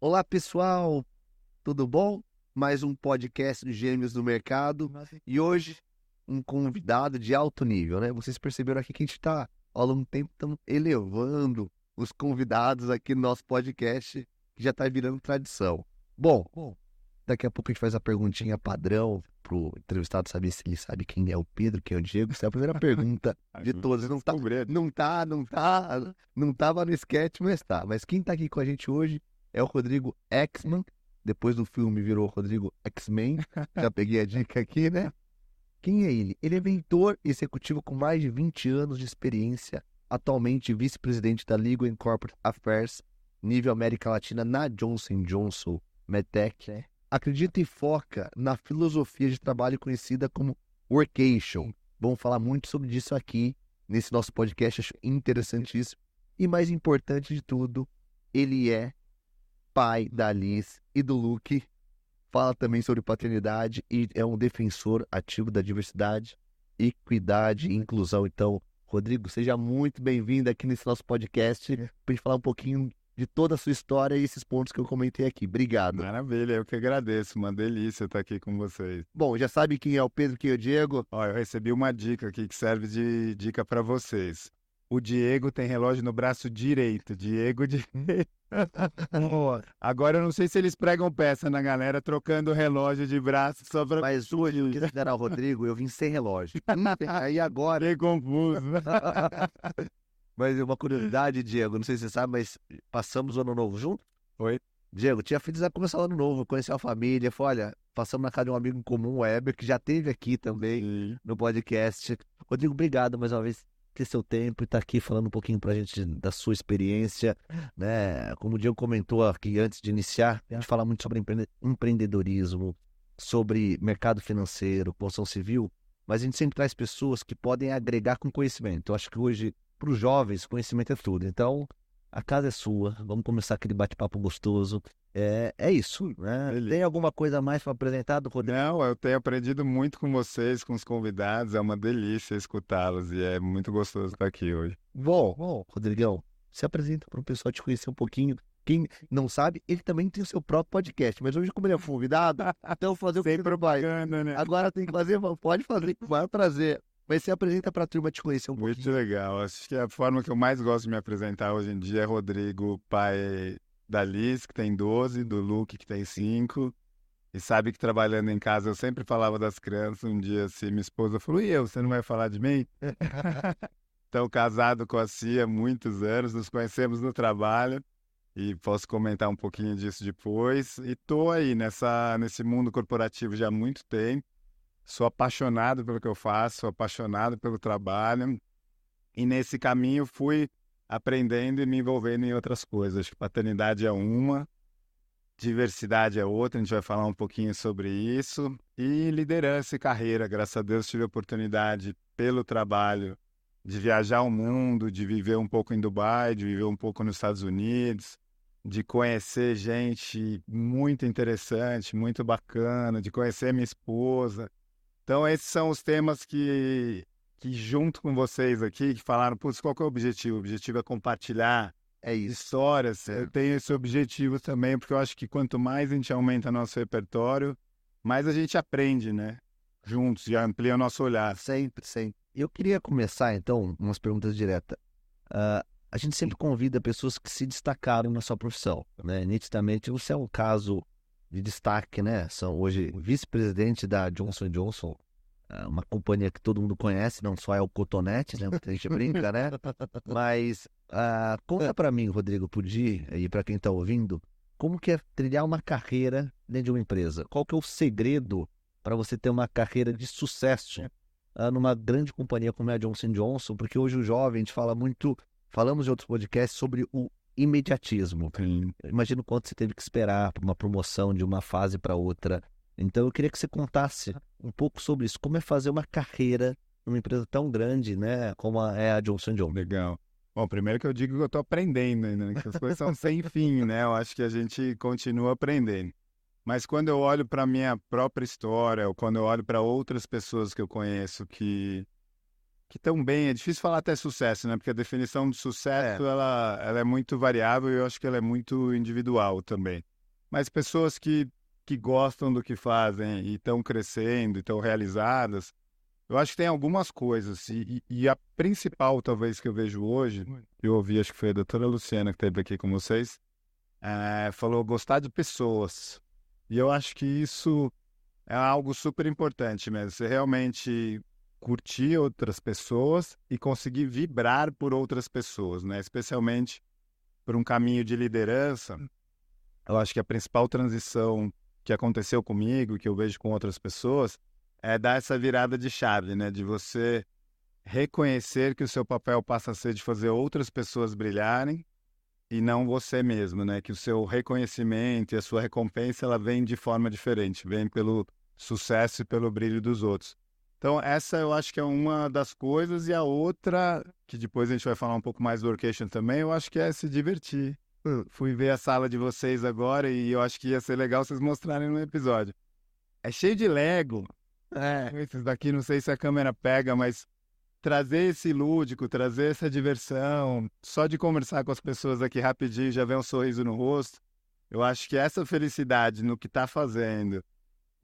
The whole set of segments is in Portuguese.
Olá, pessoal, tudo bom? Mais um podcast de Gêmeos do Mercado e hoje um convidado de alto nível, né? Vocês perceberam aqui que a gente está, ao longo do tempo, estamos elevando os convidados aqui no nosso podcast, que já está virando tradição. Bom, daqui a pouco a gente faz a perguntinha padrão pro entrevistado saber se ele sabe quem é o Pedro, quem é o Diego. Essa é a primeira pergunta de todas. Não tava no sketch, mas tá. Mas quem tá aqui com a gente hoje é o Rodrigo Exman. Depois do filme virou Rodrigo X-Men. Já peguei a dica aqui, né? Quem é ele? Ele é mentor executivo com mais de 20 anos de experiência, atualmente vice-presidente da Legal and Corporate Affairs, nível América Latina na Johnson & Johnson Medtech. Acredita e foca na filosofia de trabalho conhecida como Workation. Vamos falar muito sobre isso aqui nesse nosso podcast, acho interessantíssimo. E mais importante de tudo, ele é pai da Alice e do Luke. Fala também sobre paternidade e é um defensor ativo da diversidade, equidade e inclusão. Então, Rodrigo, seja muito bem-vindo aqui nesse nosso podcast para a gente falar um pouquinho de toda a sua história e esses pontos que eu comentei aqui. Obrigado. Maravilha, eu que agradeço, uma delícia estar aqui com vocês. Bom, já sabe quem é o Pedro, quem é o Diego? Ó, eu recebi uma dica aqui que serve de dica para vocês. O Diego tem relógio no braço direito, Diego de... Agora eu não sei se eles pregam peça na galera trocando relógio de braço só para... Mas hoje, eu quis enganar o Rodrigo, eu vim sem relógio. Aí agora... Fiquei confuso. Mas uma curiosidade, Diego, não sei se você sabe, mas passamos o ano novo junto? Oi? Diego, tinha feliz a começar o ano novo, conhecer a família, foi, olha, passamos na casa de um amigo em comum, o Weber, que já esteve aqui também no podcast. Rodrigo, obrigado mais uma vez por ter seu tempo e estar aqui falando um pouquinho pra gente da sua experiência, né? Como o Diego comentou aqui antes de iniciar, a gente fala muito sobre empreendedorismo, sobre mercado financeiro, construção civil, mas a gente sempre traz pessoas que podem agregar com conhecimento. Eu acho que hoje, para os jovens, conhecimento é tudo. Então, a casa é sua, vamos começar aquele bate-papo gostoso. É isso, né? Beleza. Tem alguma coisa a mais para apresentar do Rodrigo? Não, eu tenho aprendido muito com vocês, com os convidados, é uma delícia escutá-los e é muito gostoso estar aqui hoje. Bom, Rodrigão, se apresenta para o pessoal te conhecer um pouquinho. Quem não sabe, ele também tem o seu próprio podcast, mas hoje, como ele é convidado, então fazer o que ele vai. Né? Agora tem que fazer, pode fazer, com o maior prazer. Mas se apresenta para a turma te conhecer um pouquinho. Muito legal. Acho que a forma que eu mais gosto de me apresentar hoje em dia é Rodrigo, pai da Liz, que tem 12, do Luke, que tem 5. E sabe que trabalhando em casa eu sempre falava das crianças. Um dia assim, minha esposa falou: e eu, você não vai falar de mim? Então, casado com a Cia há muitos anos, nos conhecemos no trabalho. E posso comentar um pouquinho disso depois. E tô aí nesse mundo corporativo já há muito tempo. Sou apaixonado pelo que eu faço, sou apaixonado pelo trabalho. E nesse caminho fui aprendendo e me envolvendo em outras coisas. Acho que paternidade é uma, diversidade é outra, a gente vai falar um pouquinho sobre isso. E liderança e carreira. Graças a Deus tive a oportunidade, pelo trabalho, de viajar o mundo, de viver um pouco em Dubai, de viver um pouco nos Estados Unidos, de conhecer gente muito interessante, muito bacana, de conhecer minha esposa. Então, esses são os temas que junto com vocês aqui, que falaram, putz, qual que é o objetivo? O objetivo é compartilhar histórias. Eu tenho esse objetivo também, porque eu acho que quanto mais a gente aumenta nosso repertório, mais a gente aprende, né? Juntos, e amplia o nosso olhar. Sempre. Eu queria começar, então, umas perguntas diretas. A gente sempre convida pessoas que se destacaram na sua profissão, né? Nitidamente, você é um caso de destaque, né? São hoje vice-presidente da Johnson & Johnson, uma companhia que todo mundo conhece, não só é o Cotonete, né? A gente brinca, né? Mas conta para mim, Rodrigo, e para quem está ouvindo, como que é trilhar uma carreira dentro de uma empresa? Qual que é o segredo para você ter uma carreira de sucesso numa grande companhia como é a Johnson & Johnson? Porque hoje o jovem, a gente fala muito, falamos em outros podcasts sobre o imediatismo. Eu imagino quanto você teve que esperar para uma promoção de uma fase para outra. Então eu queria que você contasse um pouco sobre isso. Como é fazer uma carreira numa empresa tão grande, né, como é a Johnson & Johnson? Legal. Bom, primeiro que eu digo que eu estou aprendendo ainda, né? Que as coisas são sem fim, né? Eu acho que a gente continua aprendendo. Mas quando eu olho para a minha própria história, ou quando eu olho para outras pessoas que eu conheço que estão bem, é difícil falar até sucesso, né? Porque a definição de sucesso, ela é muito variável e eu acho que ela é muito individual também. mas pessoas que gostam do que fazem e estão crescendo, e estão realizadas. Eu acho que tem algumas coisas, e a principal, talvez, que eu vejo hoje, eu ouvi, acho que foi a doutora Luciana que esteve aqui com vocês, falou gostar de pessoas. E eu acho que isso é algo super importante mesmo, você realmente curtir outras pessoas e conseguir vibrar por outras pessoas, né? Especialmente por um caminho de liderança. Eu acho que a principal transição que aconteceu comigo, que eu vejo com outras pessoas, é dar essa virada de chave, né? De você reconhecer que o seu papel passa a ser de fazer outras pessoas brilharem e não você mesmo, né? Que o seu reconhecimento e a sua recompensa, ela vem de forma diferente, vem pelo sucesso e pelo brilho dos outros. Então, essa eu acho que é uma das coisas, e a outra, que depois a gente vai falar um pouco mais do workation também, eu acho que é se divertir. Fui ver a sala de vocês agora e eu acho que ia ser legal vocês mostrarem no episódio. É cheio de Lego. Esses daqui, não sei se a câmera pega, mas trazer esse lúdico, trazer essa diversão, só de conversar com as pessoas aqui rapidinho, já vê um sorriso no rosto. Eu acho que essa felicidade no que está fazendo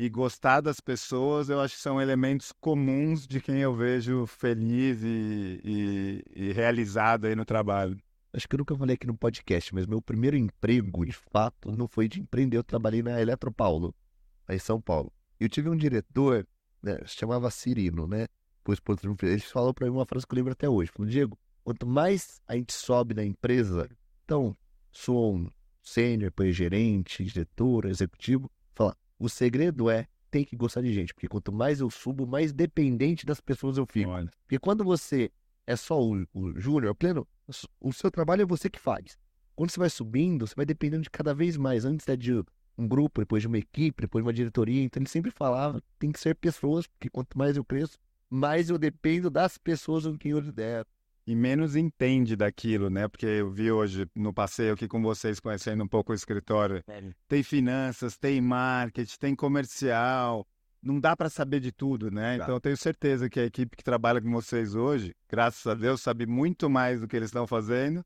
e gostar das pessoas, eu acho que são elementos comuns de quem eu vejo feliz e realizado aí no trabalho. Acho que eu nunca falei aqui no podcast, mas meu primeiro emprego, de fato, não foi de empreender. Eu trabalhei na Eletropaulo, aí em São Paulo. E eu tive um diretor, né, se chamava Cirino, né? Ele falou para mim uma frase que eu lembro até hoje. Falou, Diego, quanto mais a gente sobe na empresa, então, sou um sênior, depois gerente, diretor, executivo, fala, o segredo tem que gostar de gente, porque quanto mais eu subo, mais dependente das pessoas eu fico. Olha. Porque quando você é só o júnior, pleno, o seu trabalho é você que faz. Quando você vai subindo, você vai dependendo de cada vez mais. Antes é de um grupo, depois de uma equipe, depois de uma diretoria. Então ele sempre falava, tem que ser pessoas, porque quanto mais eu cresço, mais eu dependo das pessoas com quem eu lidero. E menos entende daquilo, né? Porque eu vi hoje no passeio aqui com vocês, conhecendo um pouco o escritório. Tem finanças, tem marketing, tem comercial. Não dá para saber de tudo, né? Então eu tenho certeza que a equipe que trabalha com vocês hoje, graças a Deus, sabe muito mais do que eles estão fazendo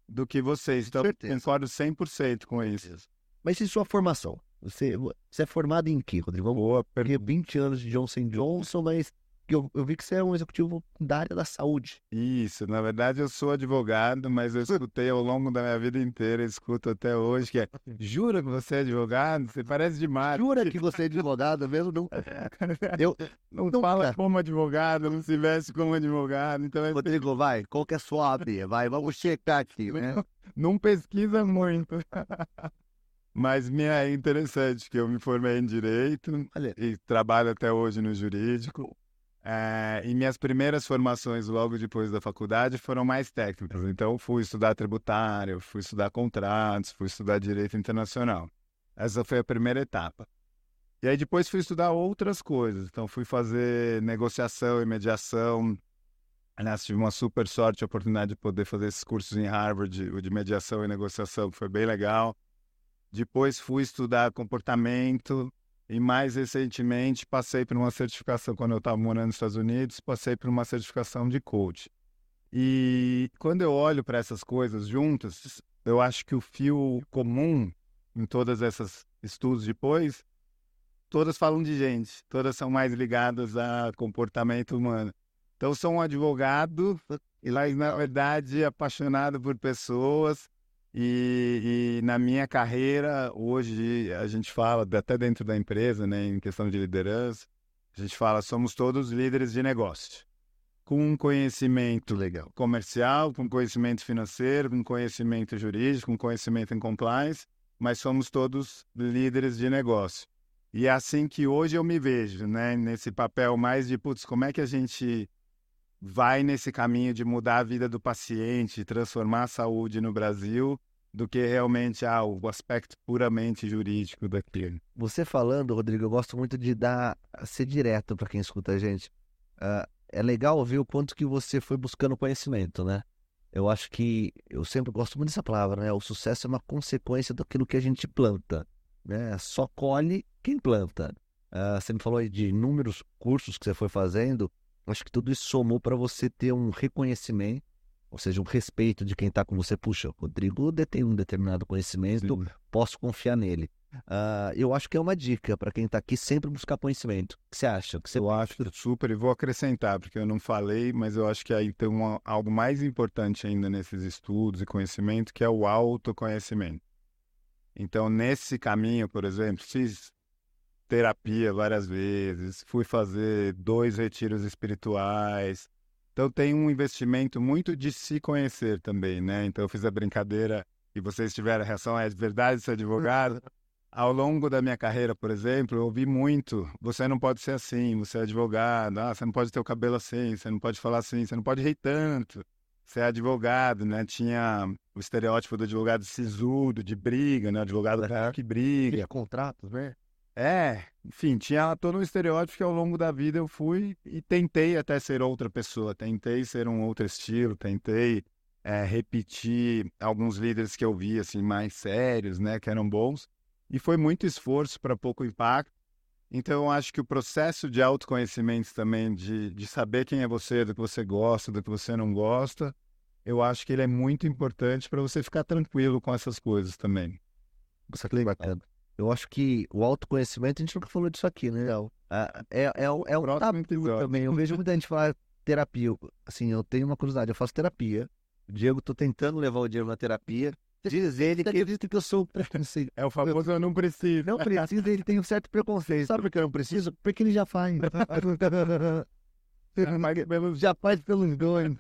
do que vocês. Então eu concordo 100% com isso. Mas e sua formação? Você é formado em quê, Rodrigo? Boa Porque 20 anos de Johnson & Johnson, mas eu vi que você é um executivo da área da saúde. Isso, na verdade eu sou advogado, mas eu escutei ao longo da minha vida inteira, escuto até hoje, que é, jura que você é advogado? Você parece demais. Jura que você é advogado mesmo? Não, não fala como advogado, não se veste como advogado. Então Rodrigo, vai, qual que é a sua AB? Vai, vamos checar aqui, né? Não pesquisa muito. Mas é interessante que eu me formei em Direito e trabalho até hoje no jurídico. E minhas primeiras formações logo depois da faculdade foram mais técnicas. Então, fui estudar tributário, fui estudar contratos, fui estudar direito internacional. Essa foi a primeira etapa. E aí depois fui estudar outras coisas. Então, fui fazer negociação e mediação. Aliás, tive uma super sorte, a oportunidade de poder fazer esses cursos em Harvard, o de mediação e negociação, que foi bem legal. Depois fui estudar comportamento. E mais recentemente passei por uma certificação, quando eu estava morando nos Estados Unidos, passei por uma certificação de coach. E quando eu olho para essas coisas juntas, eu acho que o fio comum em todas essas estudos depois, todas falam de gente, todas são mais ligadas a comportamento humano. Então, sou um advogado, mas na verdade apaixonado por pessoas. E na minha carreira, hoje, a gente fala, até dentro da empresa, né, em questão de liderança, a gente fala, somos todos líderes de negócio. Com conhecimento comercial, com conhecimento financeiro, com conhecimento jurídico, com conhecimento em compliance, mas somos todos líderes de negócio. E é assim que hoje eu me vejo, né, nesse papel mais de, putz, como é que a gente vai nesse caminho de mudar a vida do paciente, transformar a saúde no Brasil, do que realmente o aspecto puramente jurídico daquilo. Você falando, Rodrigo, eu gosto muito de ser direto para quem escuta a gente. É legal ver o quanto que você foi buscando conhecimento, né? Eu acho que, eu sempre gosto muito dessa palavra, né? O sucesso é uma consequência daquilo que a gente planta, né? Só colhe quem planta. Você me falou aí de inúmeros cursos que você foi fazendo. Acho que tudo isso somou para você ter um reconhecimento, ou seja, um respeito de quem está com você. Puxa, o Rodrigo detém um determinado conhecimento, posso confiar nele. Eu acho que é uma dica para quem está aqui sempre buscar conhecimento. O que você acha? O que você... Eu acho super, e vou acrescentar, porque eu não falei, mas eu acho que aí tem algo mais importante ainda nesses estudos e conhecimento, que é o autoconhecimento. Então, nesse caminho, por exemplo, fiz terapia várias vezes, fui fazer 2 retiros espirituais. Então, tem um investimento muito de se conhecer também, né? Então, eu fiz a brincadeira e vocês tiveram a reação, é de verdade ser advogado? Ao longo da minha carreira, por exemplo, eu ouvi muito: você não pode ser assim, você é advogado, você não pode ter o cabelo assim, você não pode falar assim, você não pode rir tanto, você é advogado, né? Tinha o estereótipo do advogado sisudo, de briga, né? Advogado que briga. Contratos, né? Enfim, tinha todo um estereótipo que ao longo da vida eu fui e tentei até ser outra pessoa, tentei ser um outro estilo, tentei repetir alguns líderes que eu vi, assim, mais sérios, né? Que eram bons. E foi muito esforço para pouco impacto. Então, eu acho que o processo de autoconhecimento também, de saber quem é você, do que você gosta, do que você não gosta, eu acho que ele é muito importante para você ficar tranquilo com essas coisas também. Você que bacana. Eu acho que o autoconhecimento, a gente nunca falou disso aqui, né? Não. É um tabu também. Eu vejo muita gente falar terapia. Assim, eu tenho uma curiosidade, eu faço terapia. O Diego, tô tentando levar o Diego na terapia. Diz ele que acredita que eu sou preconceito. É o famoso eu não preciso. Não precisa, ele tem um certo preconceito. Sabe por que eu não preciso? Porque ele já faz. Já faz pelos dois.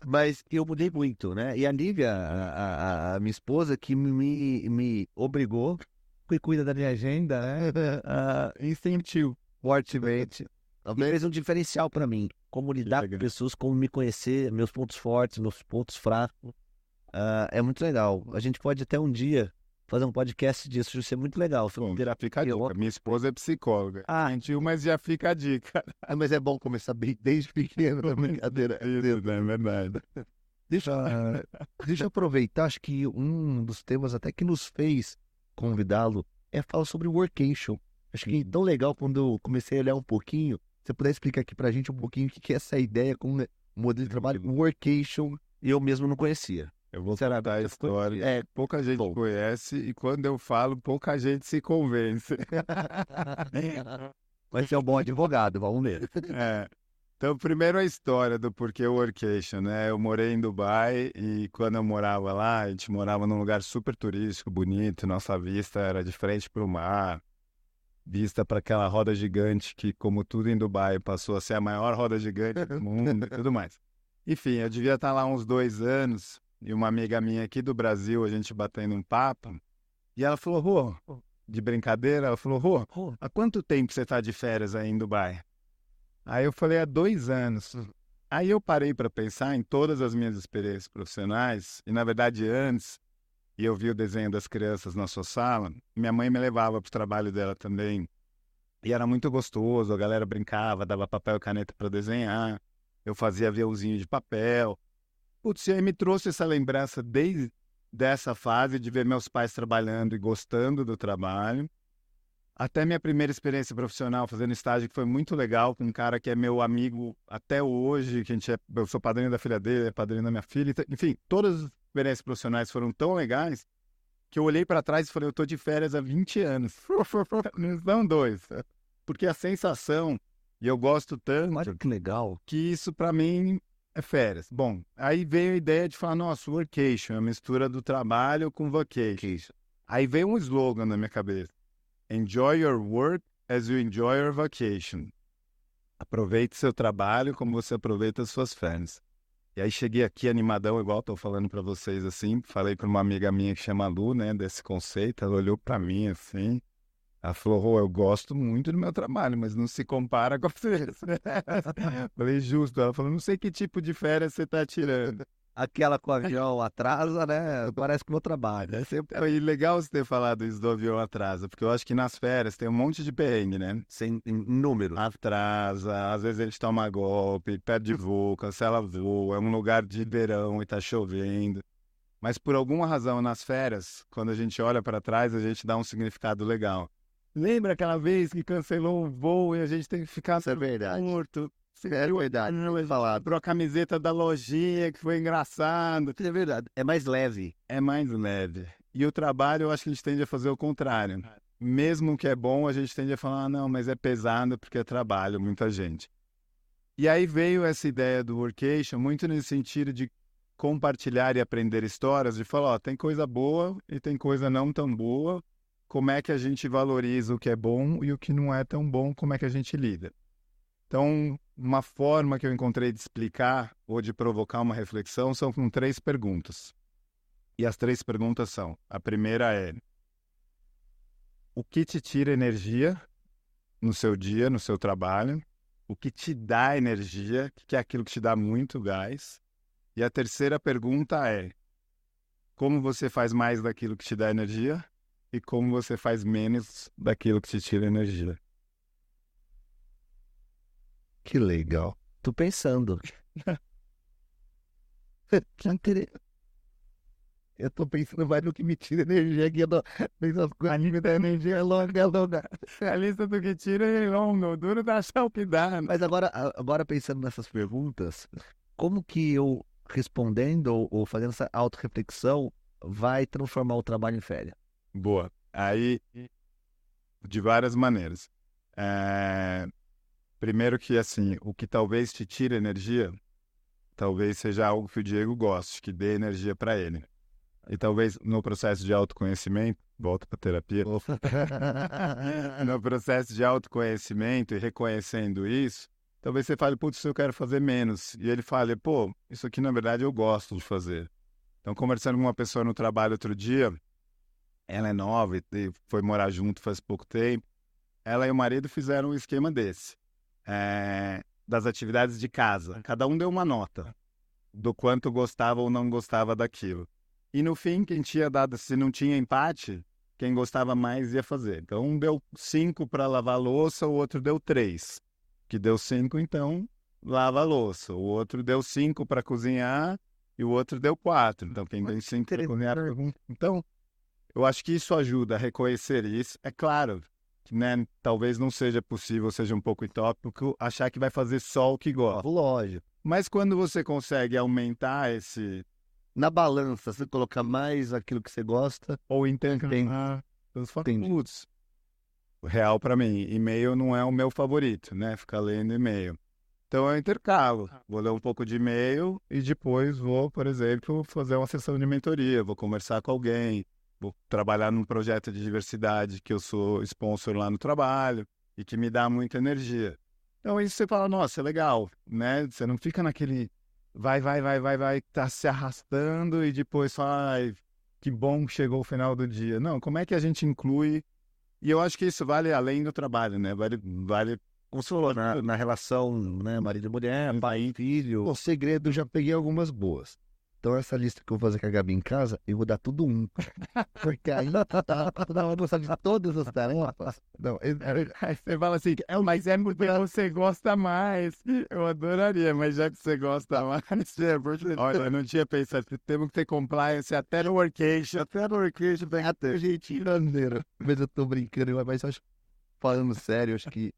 Mas eu mudei muito, né? E a Nívia, a minha esposa, que me obrigou, que cuida da minha agenda, né? Incentivou fortemente. Fez um diferencial para mim. Como lidar com pessoas, como me conhecer, meus pontos fortes, meus pontos fracos. É muito legal. A gente pode até um dia fazer um podcast disso, isso é muito legal. Bom, já fica a dica. Minha esposa é psicóloga. Gentil, mas já fica a dica. Mas é bom começar bem desde pequeno, na brincadeira. Isso, é verdade. Deixa eu aproveitar, acho que um dos temas até que nos fez convidá-lo é falar sobre workation. Acho que é tão legal quando eu comecei a olhar um pouquinho. Você puder explicar aqui pra gente um pouquinho o que é essa ideia com o modelo de trabalho workation, e eu mesmo não conhecia. Eu vou contar a história. Pouca gente conhece e quando eu falo, pouca gente se convence. Mas é um bom advogado, vamos ver. Então, primeiro a história do porquê workation, né? Eu morei em Dubai e quando eu morava lá, a gente morava num lugar super turístico, bonito, nossa vista era de frente para o mar, vista para aquela roda gigante que, como tudo em Dubai, passou a ser a maior roda gigante do mundo e tudo mais. Enfim, eu devia estar lá uns 2 anos e uma amiga minha aqui do Brasil, a gente batendo um papo, e ela falou: Rô, de brincadeira, ela falou: Rô, há quanto tempo você está de férias aí em Dubai? Aí eu falei: há 2 anos. Aí eu parei para pensar em todas as minhas experiências profissionais, e na verdade antes, e eu vi o desenho das crianças na sua sala, minha mãe me levava para o trabalho dela também, e era muito gostoso, a galera brincava, dava papel e caneta para desenhar, eu fazia aviãozinho de papel. Putz, e aí me trouxe essa lembrança desde dessa fase de ver meus pais trabalhando e gostando do trabalho, até minha primeira experiência profissional fazendo estágio, que foi muito legal, com um cara que é meu amigo até hoje, que eu sou padrinho da filha dele, é padrinho da minha filha, enfim, todas as experiências profissionais foram tão legais que eu olhei para trás e falei: eu tô de férias há 20 anos. Não são 2. Porque a sensação, e eu gosto tanto, que legal, que isso para mim é férias. Bom, aí veio a ideia de falar: nossa, workation, a mistura do trabalho com vacation. Aí veio um slogan na minha cabeça: enjoy your work as you enjoy your vacation. Aproveite seu trabalho como você aproveita as suas férias. E aí cheguei aqui animadão, igual estou falando para vocês assim, falei para uma amiga minha que chama Lu, né, desse conceito, ela olhou para mim assim, ela falou: eu gosto muito do meu trabalho, mas não se compara com vocês. Falei: justo. Ela falou: não sei que tipo de férias você está tirando. Aquela com o avião atrasa, né? Parece que o meu trabalho. E legal você ter falado isso do avião atrasa, porque eu acho que nas férias tem um monte de perrengue, né? Sem número. Atrasa, às vezes a gente toma golpe, perde voo, cancela voo, é um lugar de verão e tá chovendo. Mas por alguma razão, nas férias, quando a gente olha para trás, a gente dá um significado legal. Lembra aquela vez que cancelou um voo e a gente tem que ficar morto? É verdade, não é falado. Pro a camiseta da lojinha, que foi engraçado. É verdade, é mais leve. É mais leve. E o trabalho, eu acho que a gente tende a fazer o contrário. Mesmo que é bom, a gente tende a falar, não, mas é pesado porque é trabalho, muita gente. E aí veio essa ideia do workation, muito nesse sentido de compartilhar e aprender histórias, de falar, ó, tem coisa boa e tem coisa não tão boa, como é que a gente valoriza o que é bom e o que não é tão bom, como é que a gente lida. Então, uma forma que eu encontrei de explicar ou de provocar uma reflexão são com 3 perguntas. E as 3 perguntas são, a primeira é, o que te tira energia no seu dia, no seu trabalho? O que te dá energia, que é aquilo que te dá muito gás? E a terceira pergunta é, como você faz mais daquilo que te dá energia e como você faz menos daquilo que te tira energia? Que legal. Tô pensando. Eu tô pensando mais no que me tira energia aqui. Eu tô pensando que a nível da energia é longa, é longa. A lista do que tira é longa, o duro da achar o que dá. Mas agora pensando nessas perguntas, como que eu respondendo ou fazendo essa autorreflexão vai transformar o trabalho em férias? Boa. Aí, de várias maneiras. Primeiro que, assim, o que talvez te tire energia, talvez seja algo que o Diego goste, que dê energia para ele. E talvez no processo de autoconhecimento, volta para terapia, no processo de autoconhecimento e reconhecendo isso, talvez você fale, putz, eu quero fazer menos. E ele fale, pô, isso aqui na verdade eu gosto de fazer. Então, conversando com uma pessoa no trabalho outro dia, ela é nova e foi morar junto faz pouco tempo, ela e o marido fizeram um esquema desse, das atividades de casa. Cada um deu uma nota do quanto gostava ou não gostava daquilo. E no fim, quem tinha dado, se não tinha empate, quem gostava mais ia fazer. Então, um deu 5 para lavar a louça, o outro deu 3. Que deu 5, então, lava a louça. O outro deu 5 para cozinhar e o outro deu 4. Então, quem deu 5 para cozinhar... Então, eu acho que isso ajuda a reconhecer isso. É claro que, né, talvez não seja possível, seja um pouco utópico, achar que vai fazer só o que gosta. Lógico. Mas quando você consegue aumentar esse... Na balança, você colocar mais aquilo que você gosta. Ou então, putz, real para mim, e-mail não é o meu favorito, né? Ficar lendo e-mail. Então eu intercalo, vou ler um pouco de e-mail e depois vou, por exemplo, fazer uma sessão de mentoria, vou conversar com alguém, vou trabalhar num projeto de diversidade que eu sou sponsor lá no trabalho e que me dá muita energia. Então isso você fala, nossa, é legal, né? Você não fica naquele... vai, tá se arrastando e depois fala, ai, que bom que chegou o final do dia. Não, como é que a gente inclui? E eu acho que isso vale além do trabalho, né? Vale Como você falou, na relação, né, marido e mulher, pai e filho. O segredo, eu já peguei algumas boas. Então, essa lista que eu vou fazer com a Gabi em casa, eu vou dar tudo 1. Porque aí dá uma noção de todas as tarefas. Não, aí você fala assim, mas é porque você gosta mais. Eu adoraria, mas já que você gosta mais... Olha, eu não tinha pensado, temos que ter compliance até no workation. Até no workation tem até gente bandeira. Mas eu tô brincando, mas eu acho, falando sério, eu acho que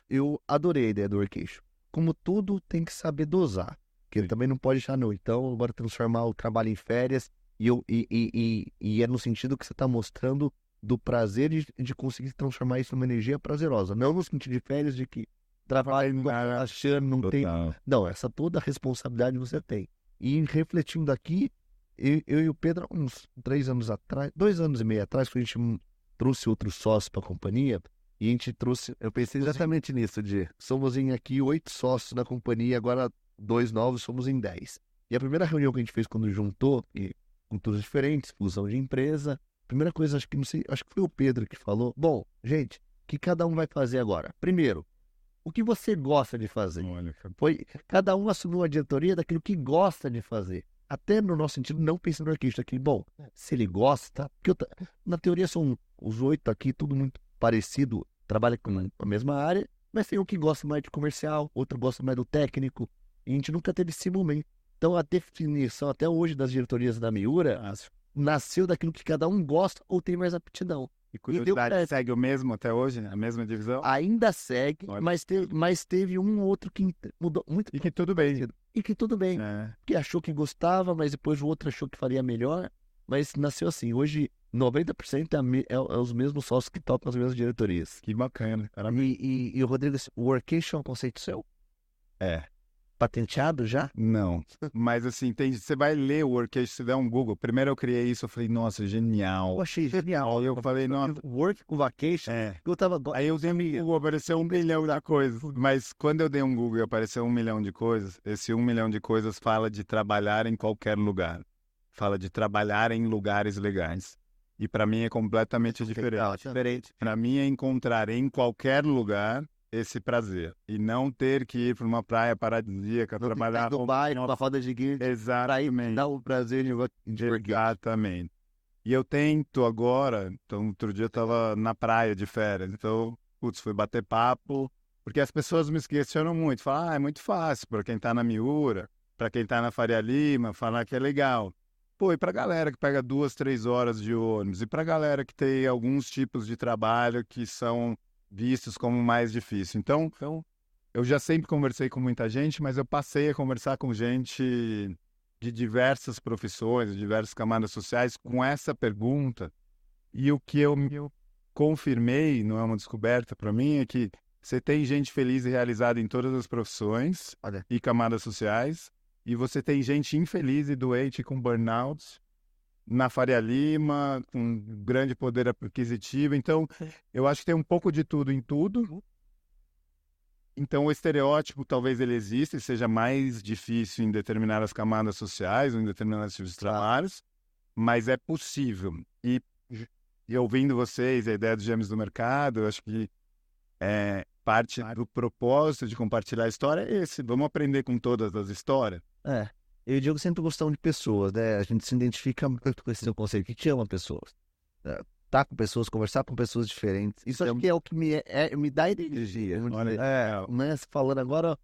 eu adorei a ideia do workation. Como tudo, tem que saber dosar. Que ele também não pode deixar não. Então, bora transformar o trabalho em férias e é no sentido que você está mostrando do prazer de conseguir transformar isso numa energia prazerosa. Não no sentido de férias de que trabalho achando, não tem... Não, essa toda a responsabilidade você tem. E refletindo aqui, eu e o Pedro, uns 3 anos atrás, 2 anos e meio atrás, quando a gente trouxe outro sócio para a companhia, e a gente trouxe... Eu pensei exatamente nisso, somos em aqui 8 sócios na companhia, agora... 2 novos, somos em 10. E a primeira reunião que a gente fez quando juntou, e culturas diferentes, fusão de empresa, a primeira coisa, acho que foi o Pedro que falou, bom, gente, o que cada um vai fazer agora? Primeiro, o que você gosta de fazer? Foi, cada um assumiu a diretoria daquilo que gosta de fazer. Até no nosso sentido, não pensando no artista aqui, bom, se ele gosta, porque na teoria são os 8 aqui, tudo muito parecido, trabalha com a mesma área, mas tem um que gosta mais de comercial, outro gosta mais do técnico, e a gente nunca teve esse momento. Então, a definição até hoje das diretorias da Miura nasceu daquilo que cada um gosta ou tem mais aptidão. E curiosidade segue o mesmo até hoje? A mesma divisão? Ainda segue, mas teve um ou outro que mudou muito. E que tudo bem. E que tudo bem. Que achou que gostava, mas depois o outro achou que faria melhor. mas nasceu assim. Hoje, 90% é os mesmos sócios que tocam as mesmas diretorias. Que bacana. E o Rodrigo, o workation é um conceito seu? É. Patenteado já? Não. Mas assim, você vai ler o Workation, se der um Google. Primeiro eu criei isso, eu falei, nossa, genial. Eu achei genial. Aí eu falei, nossa. Work com vacation. Eu tava... Aí eu dei um Google, apareceu 1 milhão de coisas. Mas quando eu dei um Google e apareceu 1 milhão de coisas, esse 1 milhão de coisas fala de trabalhar em qualquer lugar. Fala de trabalhar em lugares legais. E para mim é completamente diferente. Para mim é encontrar em qualquer lugar esse prazer. E não ter que ir para uma praia paradisíaca, trabalhar... No Dubai, numa roda gigante. Exatamente. Dá o prazer de Exatamente. E eu tento agora, então outro dia eu tava na praia de férias, então, fui bater papo, porque as pessoas me questionam muito, falam, é muito fácil para quem tá na Miura, para quem tá na Faria Lima, falar que é legal. Pô, e pra galera que pega 2, 3 horas de ônibus, e pra galera que tem alguns tipos de trabalho que são vistos como mais difíceis. Então, eu já sempre conversei com muita gente, mas eu passei a conversar com gente de diversas profissões, de diversas camadas sociais, com essa pergunta. E o que eu confirmei, não é uma descoberta para mim, é que você tem gente feliz e realizada em todas as profissões e camadas sociais, e você tem gente infeliz e doente com burnout na Faria Lima, com grande poder aquisitivo. Então, eu acho que tem um pouco de tudo em tudo. Então, o estereótipo talvez ele exista e seja mais difícil em determinadas camadas sociais ou em determinados tipos de trabalhos, mas é possível. E ouvindo vocês, a ideia dos gêmeos do mercado, eu acho que parte do propósito de compartilhar a história é esse. Vamos aprender com todas as histórias. Eu e o Diego sempre gostamos de pessoas, né? A gente se identifica muito com esse seu conceito, que te ama pessoas. Tá com pessoas, conversar com pessoas diferentes. Isso acho que é o que me dá energia. Mas falando agora,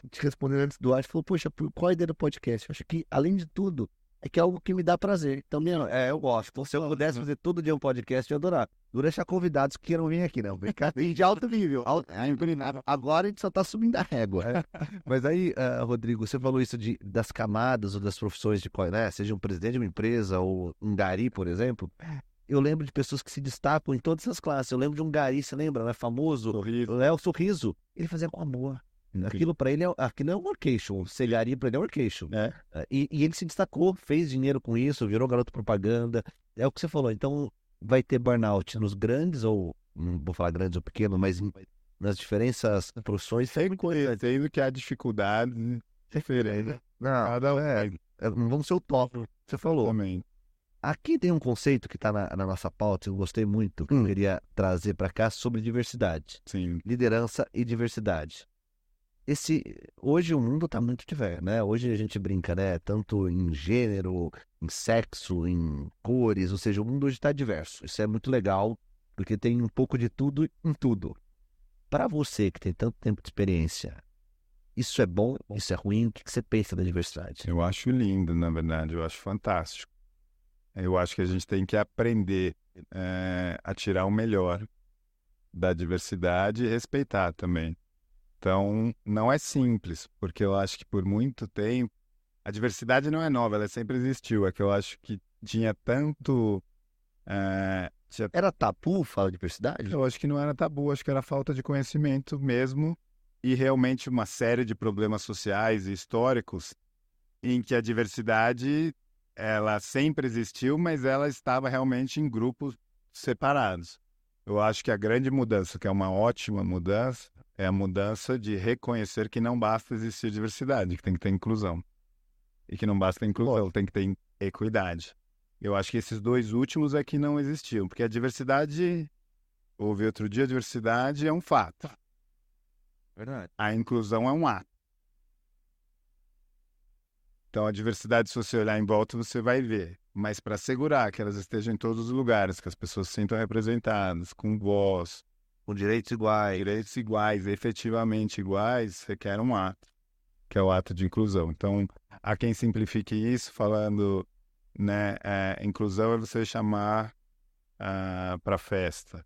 te respondendo antes do ar, falou, poxa, qual a ideia do podcast? Eu acho que, além de tudo, é que é algo que me dá prazer. Então, eu gosto. Se eu pudesse fazer todo dia um podcast, eu ia adorar. Dura achar convidados que queiram vir aqui, não. De alto nível. Agora a gente só tá subindo a régua. Mas aí, Rodrigo, você falou isso das camadas ou das profissões né? Seja um presidente de uma empresa ou um gari, por exemplo. Eu lembro de pessoas que se destacam em todas essas classes. Eu lembro de um gari, você lembra, né? Famoso. Léo Sorriso. Ele fazia com amor. Aquilo para ele aquilo é um workation. Ser gari para ele é um workation. E ele se destacou, fez dinheiro com isso, virou garoto propaganda. É o que você falou. Então, vai ter burnout nos grandes, ou não vou falar grandes ou pequenos, mas nas diferentes profissões. Tendo que há dificuldade diferente. Não vamos ser o top. Você falou. Também. Aqui tem um conceito que está na nossa pauta, eu gostei muito, que eu queria trazer para cá, sobre diversidade. Sim. Liderança e diversidade. Hoje o mundo está muito diverso, né? Hoje a gente brinca, né? Tanto em gênero, em sexo, em cores, ou seja, o mundo hoje está diverso. Isso é muito legal, porque tem um pouco de tudo em tudo. Para você que tem tanto tempo de experiência, isso é bom, isso é ruim? O que você pensa da diversidade? Eu acho lindo, na verdade, eu acho fantástico. Eu acho que a gente tem que aprender a tirar o melhor da diversidade e respeitar também. Então, não é simples, porque eu acho que por muito tempo, a diversidade não é nova, ela sempre existiu. É que eu acho que tinha tanto... Era tabu falar de diversidade? Eu acho que não era tabu, acho que era falta de conhecimento mesmo e realmente uma série de problemas sociais e históricos em que a diversidade... ela sempre existiu, mas ela estava realmente em grupos separados. Eu acho que a grande mudança, que é uma ótima mudança, é a mudança de reconhecer que não basta existir diversidade, que tem que ter inclusão. E que não basta inclusão, tem que ter equidade. Eu acho que esses dois últimos é que não existiam, porque a diversidade, ouvi outro dia, a diversidade é um fato. Verdade. A inclusão é um ato. Então, a diversidade, se você olhar em volta, você vai ver. Mas para assegurar que elas estejam em todos os lugares, que as pessoas se sintam representadas, com voz, com direitos iguais, efetivamente iguais, requer um ato, que é o ato de inclusão. Então, há quem simplifique isso falando, né, inclusão é você chamar para festa.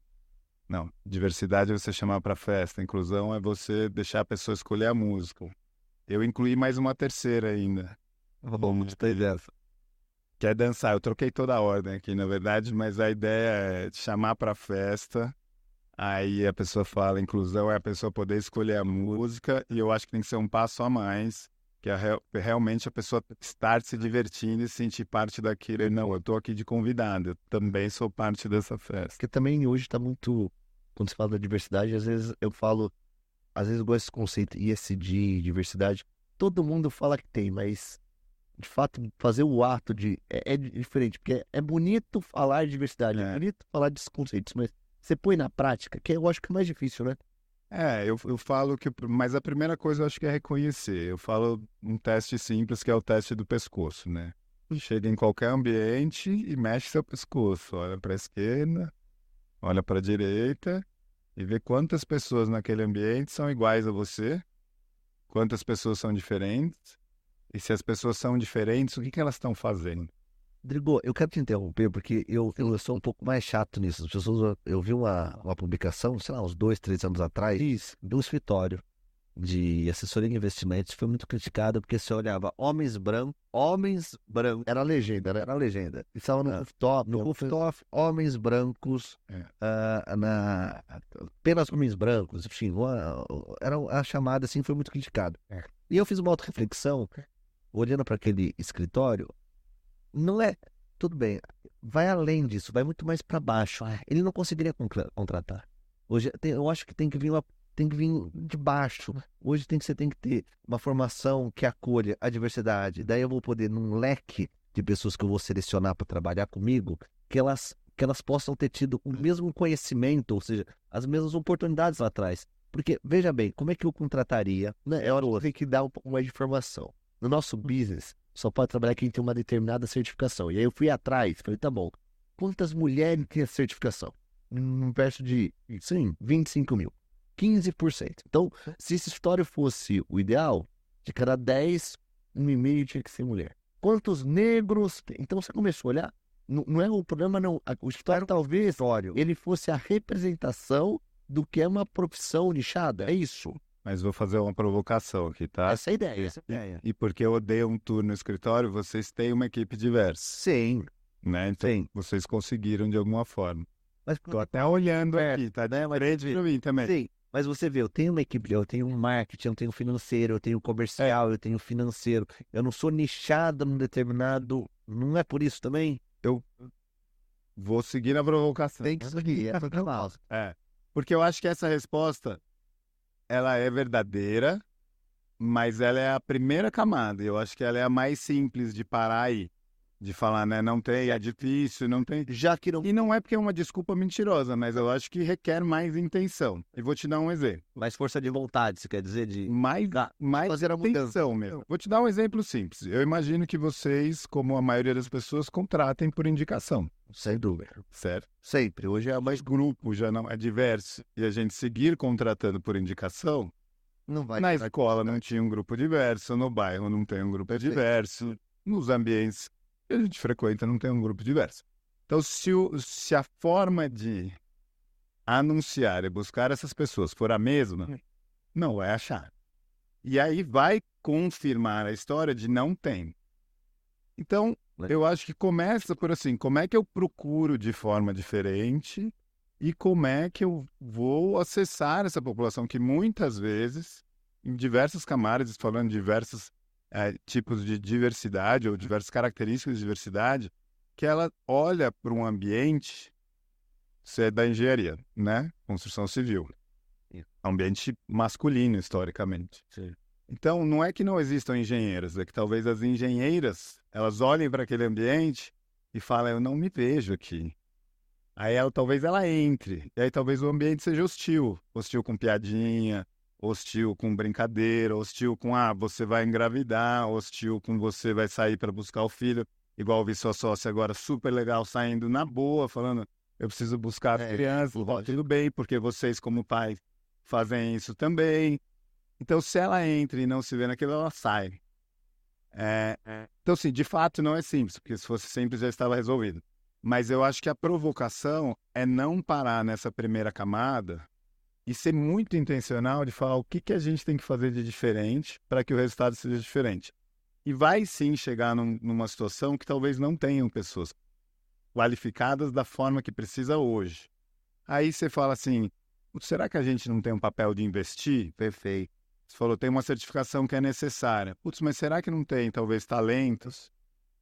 Não, diversidade é você chamar para festa. Inclusão é você deixar a pessoa escolher a música. Eu incluí mais uma terceira ainda. Vamos ter dessa. que é dançar. Eu troquei toda a ordem aqui, na verdade, mas a ideia é chamar para festa. Aí a pessoa fala, inclusão é a pessoa poder escolher a música, e eu acho que tem que ser um passo a mais, que é realmente a pessoa estar se divertindo e se sentir parte daquilo. E não, eu tô aqui de convidado, eu também sou parte dessa festa. Porque também hoje tá muito. Quando se fala da diversidade, às vezes eu falo. Às vezes eu gosto desse conceito ESG, diversidade. Todo mundo fala que tem, mas de fato fazer o ato de. É diferente, porque é bonito falar de diversidade, é bonito falar desses conceitos, mas você põe na prática, que eu acho que é mais difícil, né? Eu falo que, mas a primeira coisa eu acho que é reconhecer. Eu falo um teste simples que é o teste do pescoço, né? Chega em qualquer ambiente e mexe seu pescoço. Olha para a esquerda, olha para a direita e vê quantas pessoas naquele ambiente são iguais a você, quantas pessoas são diferentes. E se as pessoas são diferentes, o que elas estão fazendo? Rodrigo, eu quero te interromper porque eu sou um pouco mais chato nisso. As pessoas, eu vi uma publicação, sei lá, uns 2, 3 anos atrás, de um escritório de assessoria de investimentos. Foi muito criticado porque você olhava homens brancos, era a legenda. Estava no rooftop, homens brancos, apenas homens brancos, enfim, era a chamada assim, foi muito criticado. E eu fiz uma auto-reflexão, olhando para aquele escritório. Não é. Tudo bem. Vai além disso, vai muito mais para baixo. Ele não conseguiria contratar. Hoje, eu acho que tem que vir de baixo. Hoje você tem que ter uma formação que acolha a diversidade. Daí eu vou poder, num leque de pessoas que eu vou selecionar para trabalhar comigo, que elas possam ter tido o mesmo conhecimento, ou seja, as mesmas oportunidades lá atrás. Porque, veja bem, como é que eu contrataria? Né? É hora que tem que dar um pouco mais de informação. No nosso business, só pode trabalhar quem tem uma determinada certificação. E aí eu fui atrás, falei, tá bom, quantas mulheres têm a certificação? Perto de, sim, 25 mil. 15%. Então, se essa história fosse o ideal, de cada 10, 1,5 tinha que ser mulher. Quantos negros tem? Então você começou a olhar, não é o problema, não. O história talvez ele fosse a representação do que é uma profissão nichada. É isso. Mas vou fazer uma provocação aqui, tá? Essa é a ideia. E porque eu odeio um tour no escritório, vocês têm uma equipe diversa. Sim. Né? Então, Sim. vocês conseguiram de alguma forma. Mas tô até olhando aqui, tá de frente pra mim também. Sim, mas você vê, eu tenho uma equipe, eu tenho um marketing, eu tenho financeiro, eu tenho comercial, eu tenho financeiro. Eu não sou nichado num determinado... Não é por isso também? Eu vou seguir a provocação. Tem que seguir, é normal. Porque eu acho que essa resposta, ela é verdadeira, mas ela é a primeira camada. Eu acho que ela é a mais simples de parar aí. De falar, né? Não tem, é difícil, não tem. Já que não... E não é porque é uma desculpa mentirosa, mas eu acho que requer mais intenção. E vou te dar um exemplo. Mais força de vontade, você quer dizer? Mais fazer a intenção mesmo. Vou te dar um exemplo simples. Eu imagino que vocês, como a maioria das pessoas, contratem por indicação. Sem dúvida. Certo? Sempre. Hoje é mais grupo, já não é diverso. E a gente seguir contratando por indicação, não vai. Na escola não tinha um grupo diverso, no bairro não tem um grupo diverso, nos ambientes que a gente frequenta não tem um grupo diverso. Então, se a forma de anunciar e buscar essas pessoas for a mesma, não vai achar. E aí vai confirmar a história de não tem. Então, eu acho que começa por assim, como é que eu procuro de forma diferente e como é que eu vou acessar essa população que muitas vezes, em diversas camadas, falando de diversos tipos de diversidade ou diversas características de diversidade, que ela olha para um ambiente, isso é da engenharia, né? Construção civil. Ambiente masculino, historicamente. Sim. Então, não é que não existam engenheiras, é que talvez as engenheiras, elas olhem para aquele ambiente e falem, eu não me vejo aqui. Aí talvez ela entre, e aí talvez o ambiente seja hostil com piadinha, hostil com brincadeira, hostil com, você vai engravidar, hostil com você vai sair para buscar o filho, igual eu vi sua sócia agora, super legal, saindo na boa, falando, eu preciso buscar as crianças, tudo bem, porque vocês como pais fazem isso também. Então, se ela entra e não se vê naquilo, ela sai. Então, assim, de fato não é simples, porque se fosse simples já estava resolvido. Mas eu acho que a provocação é não parar nessa primeira camada e ser muito intencional de falar o que a gente tem que fazer de diferente para que o resultado seja diferente. E vai sim chegar numa situação que talvez não tenham pessoas qualificadas da forma que precisa hoje. Aí você fala assim, será que a gente não tem um papel de investir? Perfeito. Você falou, tem uma certificação que é necessária. Putz, mas será que não tem, talvez, talentos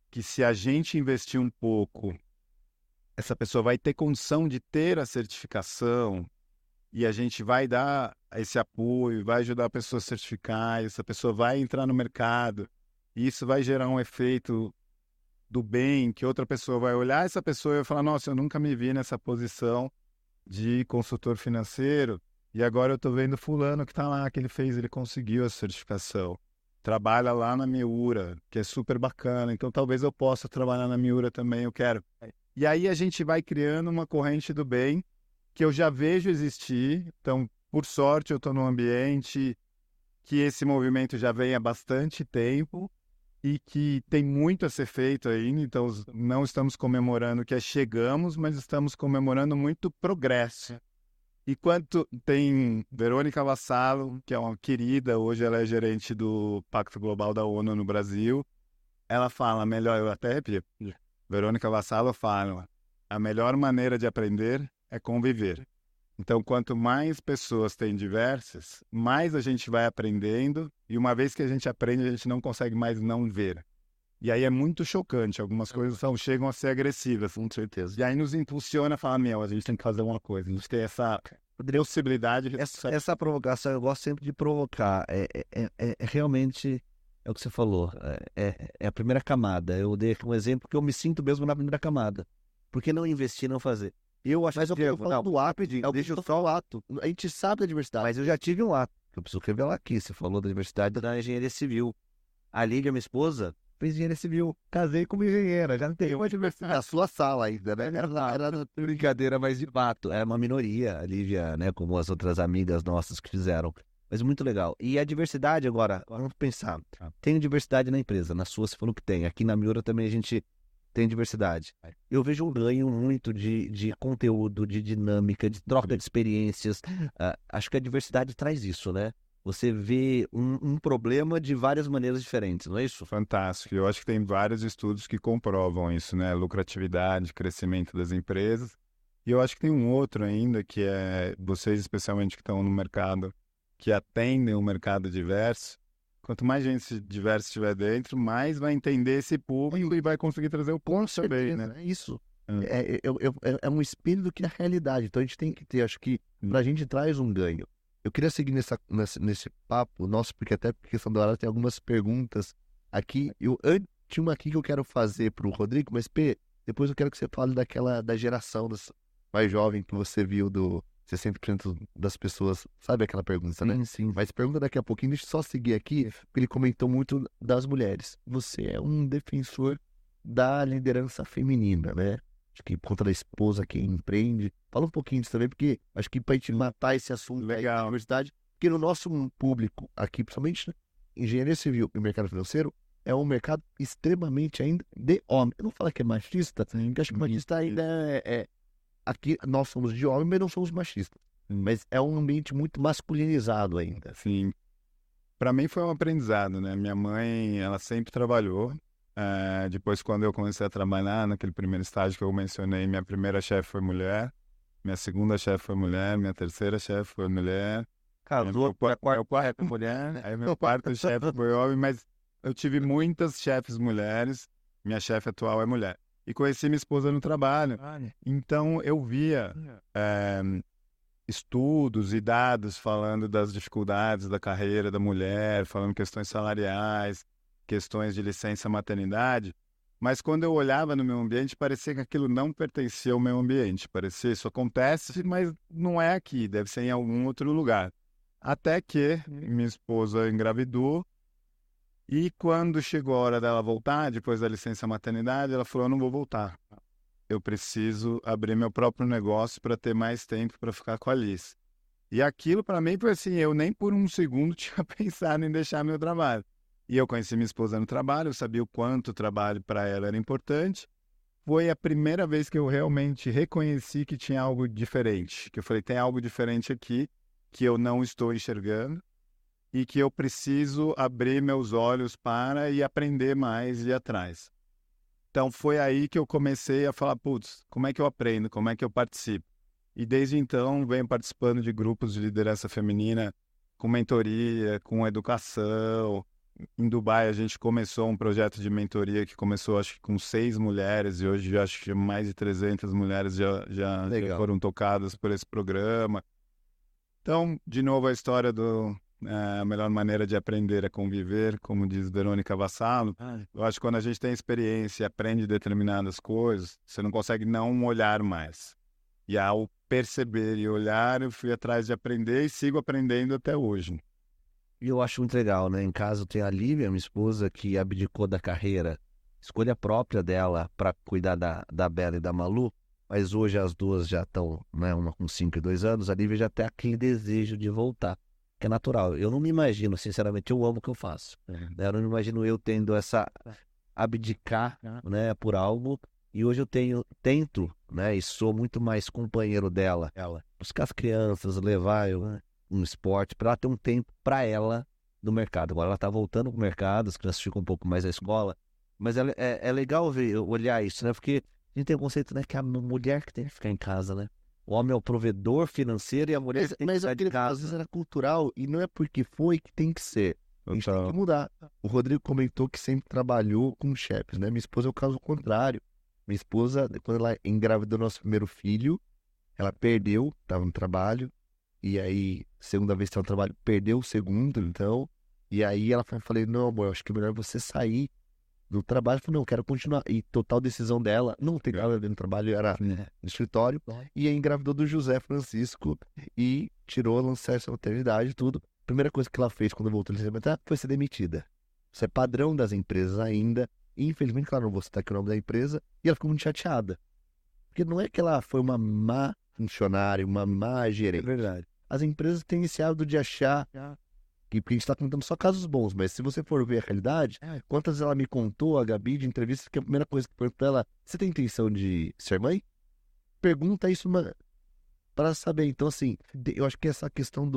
que se a gente investir um pouco, essa pessoa vai ter condição de ter a certificação e a gente vai dar esse apoio, vai ajudar a pessoa a certificar, e essa pessoa vai entrar no mercado, e isso vai gerar um efeito do bem, que outra pessoa vai olhar essa pessoa e vai falar, nossa, eu nunca me vi nessa posição de consultor financeiro, e agora eu estou vendo fulano que está lá, que ele conseguiu a certificação. Trabalha lá na Miura, que é super bacana, então talvez eu possa trabalhar na Miura também, eu quero. E aí a gente vai criando uma corrente do bem que eu já vejo existir, então, por sorte, eu estou num ambiente que esse movimento já vem há bastante tempo, e que tem muito a ser feito ainda, então não estamos comemorando que chegamos, mas estamos comemorando muito progresso. E quanto tem Verônica Vassalo, que é uma querida, hoje ela é gerente do Pacto Global da ONU no Brasil, ela fala, melhor, eu até repito, Verônica Vassalo fala, a melhor maneira de aprender é conviver. Então, quanto mais pessoas tem diversas, mais a gente vai aprendendo, e uma vez que a gente aprende, a gente não consegue mais não ver. E aí é muito chocante, algumas coisas chegam a ser agressivas. Com certeza. E aí nos impulsiona a falar, a gente tem que fazer uma coisa, a gente tem essa possibilidade. Essa provocação, eu gosto sempre de provocar, realmente, é o que você falou, é a primeira camada. Eu dei aqui um exemplo que eu me sinto mesmo na primeira camada. Por que não investir, não fazer? Eu acho que eu falo do ato, deixa só o ato. A gente sabe da diversidade. Mas eu já tive um ato, que eu preciso revelar aqui. Você falou da diversidade da engenharia civil. A Lívia, minha esposa, fez engenharia civil. Casei com uma engenheira, já não tem uma diversidade. Na sua sala ainda, né? Era brincadeira, mas de fato, é uma minoria, a Lívia, né? Como as outras amigas nossas que fizeram. Mas muito legal. E a diversidade agora, vamos pensar. Tem diversidade na empresa, na sua você falou que tem. Aqui na Miura também a gente tem diversidade. Eu vejo um ganho muito de conteúdo, de dinâmica, de troca de experiências. Acho que a diversidade traz isso, né? Você vê um problema de várias maneiras diferentes, não é isso? Fantástico. Eu acho que tem vários estudos que comprovam isso, né? Lucratividade, crescimento das empresas. E eu acho que tem um outro ainda, que é vocês, especialmente que estão no mercado, que atendem um mercado diverso. Quanto mais gente diversa estiver dentro, mais vai entender esse público e vai conseguir trazer o ponto também, né? É isso. É um espelho do que é a realidade. Então a gente tem que ter, acho que pra gente traz um ganho. Eu queria seguir nesse papo nosso, porque até por questão da hora tem algumas perguntas aqui. Tinha uma aqui que eu quero fazer pro Rodrigo, mas depois eu quero que você fale da geração mais jovem que você viu do 60% das pessoas, sabe aquela pergunta, né? Sim. Mas pergunta daqui a pouquinho, deixa eu só seguir aqui, porque ele comentou muito das mulheres. Você é um defensor da liderança feminina, né? Acho que por conta da esposa que empreende. Fala um pouquinho disso também, porque acho que pra gente matar esse assunto da diversidade, porque no nosso público aqui, principalmente, né, engenharia civil e mercado financeiro, é um mercado extremamente ainda de homem. Eu não falo que é machista, porque acho que machista ainda aqui nós somos de homem, mas não somos machistas. Mas é um ambiente muito masculinizado ainda. Sim. Para mim foi um aprendizado, né? Minha mãe, ela sempre trabalhou. Depois, quando eu comecei a trabalhar, naquele primeiro estágio que eu mencionei, minha primeira chefe foi mulher, minha segunda chefe foi mulher, minha terceira chefe foi mulher. Casou, meu quarto mulher, aí meu quarto chefe foi homem, mas eu tive muitas chefes mulheres, minha chefe atual é mulher. E conheci minha esposa no trabalho. Então, eu via estudos e dados falando das dificuldades da carreira da mulher, falando questões salariais, questões de licença maternidade. Mas quando eu olhava no meu ambiente, parecia que aquilo não pertencia ao meu ambiente. Parecia, isso acontece, mas não é aqui, deve ser em algum outro lugar. Até que minha esposa engravidou. E quando chegou a hora dela voltar, depois da licença maternidade, ela falou, eu não vou voltar. Eu preciso abrir meu próprio negócio para ter mais tempo para ficar com a Liz. E aquilo para mim foi assim, eu nem por um segundo tinha pensado em deixar meu trabalho. E eu conheci minha esposa no trabalho, eu sabia o quanto o trabalho para ela era importante. Foi a primeira vez que eu realmente reconheci que tinha algo diferente. Que eu falei, tem algo diferente aqui que eu não estou enxergando. e que eu preciso abrir meus olhos para e aprender mais e ir atrás. Então, foi aí que eu comecei a falar, putz, como é que eu aprendo? Como é que eu participo? E desde então, venho participando de grupos de liderança feminina com mentoria, com educação. Em Dubai, a gente começou um projeto de mentoria que começou, acho que com 6 mulheres, e hoje acho que mais de 300 mulheres já foram tocadas por esse programa. Então, de novo, a história a melhor maneira de aprender é conviver, como diz Verônica Vassalo. Eu acho que quando a gente tem experiência e aprende determinadas coisas, você não consegue não olhar mais. E ao perceber e olhar, eu fui atrás de aprender e sigo aprendendo até hoje. E eu acho muito legal, né? Em casa eu tenho a Lívia, minha esposa, que abdicou da carreira, escolha própria dela para cuidar da Bela e da Malu, mas hoje as duas já estão, né? Uma com 5 e 2 anos, a Lívia já tem aquele desejo de voltar, que é natural. Eu não me imagino, sinceramente, eu amo o que eu faço. Né? Eu não me imagino eu tendo essa abdicar, né, por algo. E hoje eu tento, né, e sou muito mais companheiro dela, buscar as crianças, levar um esporte, para ela ter um tempo para ela no mercado. Agora ela está voltando para o mercado, as crianças ficam um pouco mais na escola, mas é legal olhar isso, né, porque a gente tem o conceito, né, que é a mulher que tem que ficar em casa, né? O homem é o provedor financeiro e a mulher tem que ficar de casa. Às vezes era cultural e não é porque foi que tem que ser. A gente tem que mudar. O Rodrigo comentou que sempre trabalhou com chefes, né? Minha esposa é o caso contrário. Minha esposa, quando ela engravidou nosso primeiro filho, ela perdeu, estava no trabalho, e aí, segunda vez que estava no trabalho, perdeu o segundo, então, e aí ela falei, não, amor, acho que é melhor você sair do trabalho. Eu falei, não, eu quero continuar. E total decisão dela, não tem nada a ver no trabalho, era no escritório, e aí engravidou do José Francisco e tirou, lançou essa maternidade e tudo. A primeira coisa que ela fez quando voltou do licenciamento foi ser demitida. Isso é padrão das empresas ainda. E, infelizmente, claro, não vou citar aqui o nome da empresa, e ela ficou muito chateada. Porque não é que ela foi uma má funcionária, uma má gerente. É verdade. As empresas têm esse hábito de achar que, porque a gente está contando só casos bons, mas se você for ver a realidade, quantas ela me contou, a Gabi, de entrevista, que a primeira coisa que perguntou pra ela, você tem intenção de ser mãe? Pergunta isso para saber. Então, assim, eu acho que essa questão